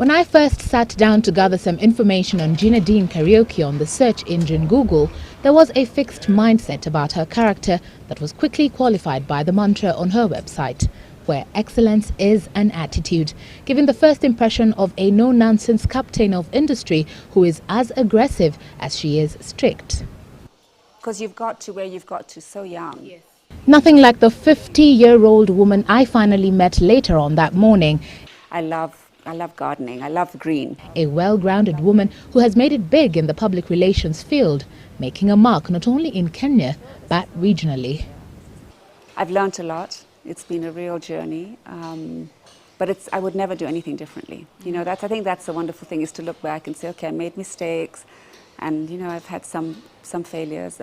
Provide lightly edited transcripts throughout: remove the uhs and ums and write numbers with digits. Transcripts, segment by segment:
When I first sat down to gather some information on Gina Din Kariuki on the search engine Google, there was a fixed mindset about her character that was quickly qualified by the mantra on her website, where excellence is an attitude, giving the first impression of a no-nonsense captain of industry who is as aggressive as she is strict. Because you've got to where you've got to so young. Yes. Nothing like the 50-year-old woman I finally met later on that morning. I love gardening. I love green. A well-grounded woman who has made it big in the public relations field, making a mark not only in Kenya, but regionally. I've learned a lot. It's been a real journey. But I would never do anything differently. You know, I think that's the wonderful thing, is to look back and say, okay, I made mistakes. And, you know, I've had some failures.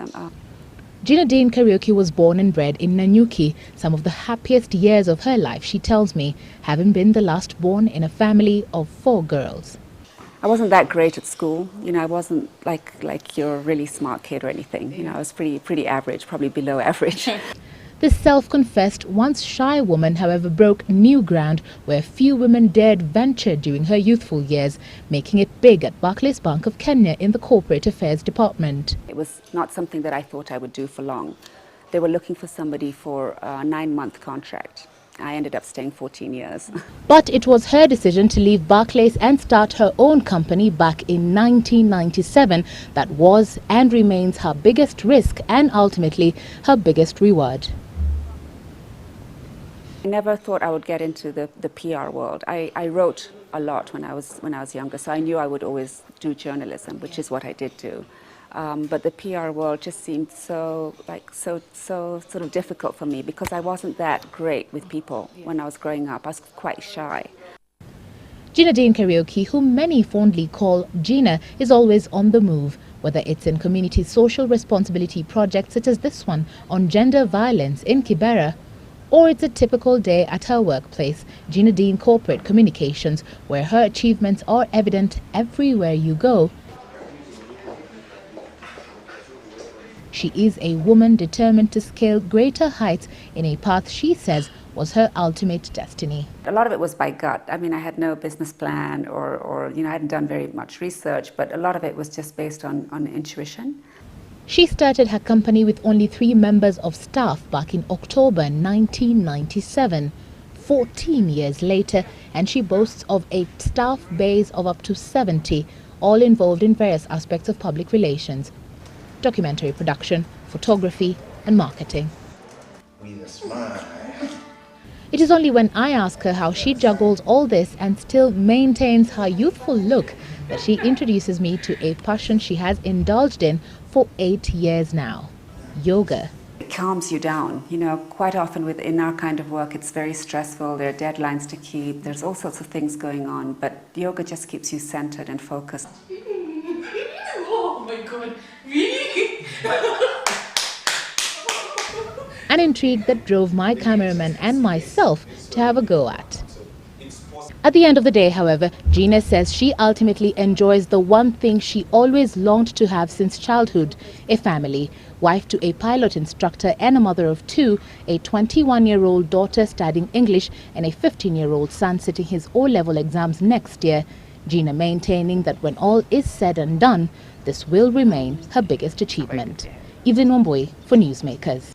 Gina Din Kariuki was born and bred in Nanyuki. Some of the happiest years of her life, she tells me, having been the last born in a family of 4 girls. I wasn't that great at school. You know, I wasn't like you're a really smart kid or anything. You know, I was pretty average, probably below average. This self-confessed, once shy woman, however, broke new ground where few women dared venture during her youthful years, making it big at Barclays Bank of Kenya in the Corporate Affairs Department. It was not something that I thought I would do for long. They were looking for somebody for a 9-month contract. I ended up staying 14 years. But it was her decision to leave Barclays and start her own company back in 1997 that was and remains her biggest risk and ultimately her biggest reward. I never thought I would get into the PR world. I wrote a lot when I was younger, so I knew I would always do journalism, which is what I did do. But the PR world just seemed so sort of difficult for me because I wasn't that great with people when I was growing up. I was quite shy. Gina Din Kariuki, whom many fondly call Gina, is always on the move, whether it's in community social responsibility projects such as this one on gender violence in Kibera, or it's a typical day at her workplace, Gina Din Corporate Communications, where her achievements are evident everywhere you go. She is a woman determined to scale greater heights in a path she says was her ultimate destiny. A lot of it was by gut. I mean, I had no business plan or you know, I hadn't done very much research, but a lot of it was just based on intuition. She started her company with only 3 members of staff back in October 1997. 14 years later, and she boasts of a staff base of up to 70, all involved in various aspects of public relations, documentary production, photography and marketing. With a smile. It is only when I ask her how she juggles all this and still maintains her youthful look that she introduces me to a passion she has indulged in for 8 years now: yoga. It calms you down. You know, quite often in our kind of work, it's very stressful. There are deadlines to keep. There's all sorts of things going on, but yoga just keeps you centered and focused. Oh my God, really? An intrigue that drove my cameraman and myself to have a go at. At the end of the day, however, Gina says she ultimately enjoys the one thing she always longed to have since childhood: a family, wife to a pilot instructor and a mother of 2, a 21-year-old daughter studying English and a 15-year-old son sitting his O-level exams next year. Gina maintaining that when all is said and done, this will remain her biggest achievement. Evelyn Wambui for Newsmakers.